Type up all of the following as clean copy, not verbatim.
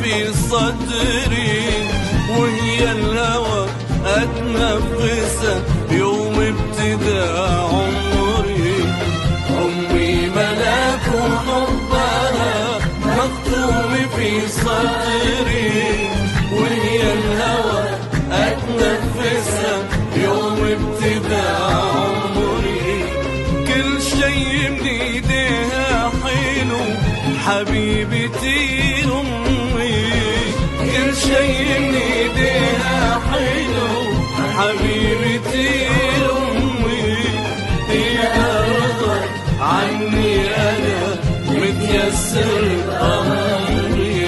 في صدري، وهي الهوى أتنفسه يوم ابتدى عمري. أمي ملاك وحبها مختوم في صدري، وهي الهوى أتنفسه يوم ابتدى عمري. كل شي من ايديها حلو حبيبتي أمي، كل شي من ايديها حلو حبيبتي أمي. إذا رضت عني أنا متيسر أمري.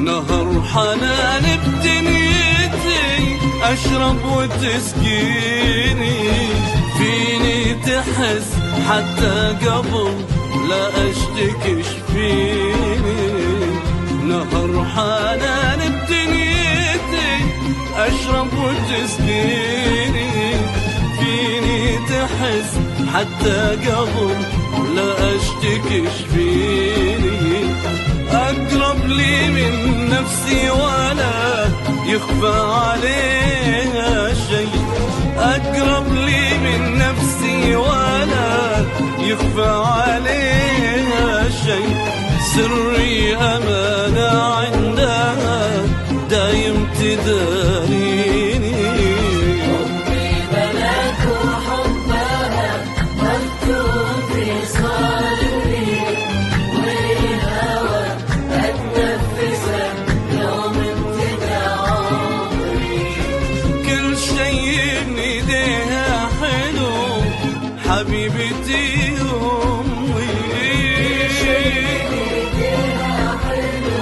نهر حنان بدنيتي أشرب وتسقيني، فيني تحس حتى قبل لا أشتكي شفيني. نهر حنان بدنيتي أشرب وتسقيني، فيني تحس حتى قبل لا أشتكي شفيني. أقرب لي من نفسي ولا يخفى عليها شيء، أقرب لي من نفسي ولا يخفى عليها شيء. سري أمانة عندها دايم تداريني. أمي ملاك وحبها مكتوب في صدري، والهوى أتنفسه يوم ابتدى عمري. كل شي من ايديها حلو حبيبتي أمي، كل شي من ايديها حلو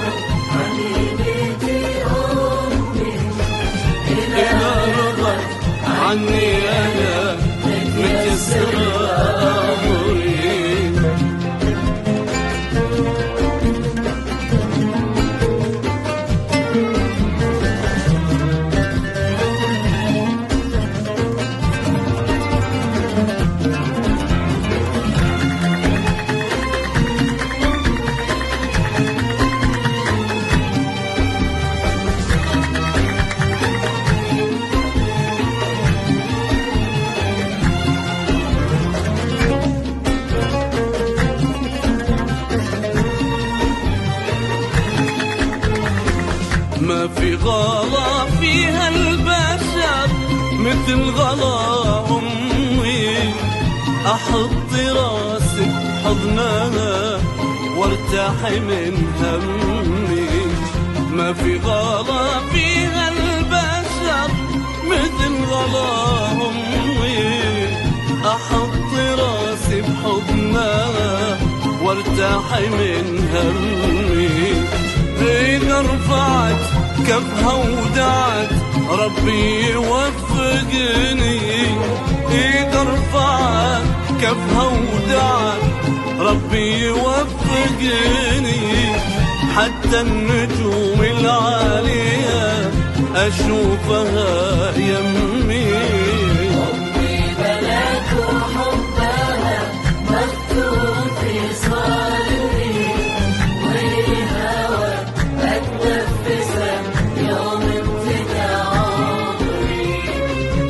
حبيبتي أمي. إذا رضت عني أنا متيسر أمري. ما في غلا فيها البشر مثل غلا أمي، أحط راسي بحضنها وارتاح من همي. ما في غلا فيها البشر مثل غلا أمي، أحط راسي بحضنها وارتاح من همي. إذا رفعت كفها ودعت ربي يوفقني، إذا رفعت كفها ودعت ربي يوفقني. حتى النجوم العالية أشوفها يمي. أمي ملاك وحبها مكتوب في صدري، والهوى أتنفسه يوم ابتدى عمري.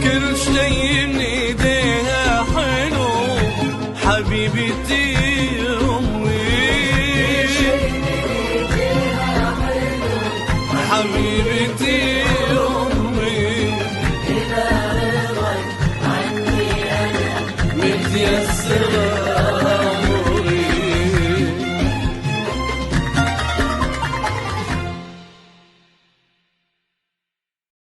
كل شي من ايديها حلو حبيبتي أمي، حبيبتي أمي. إذا رضت عني أنا متيسرة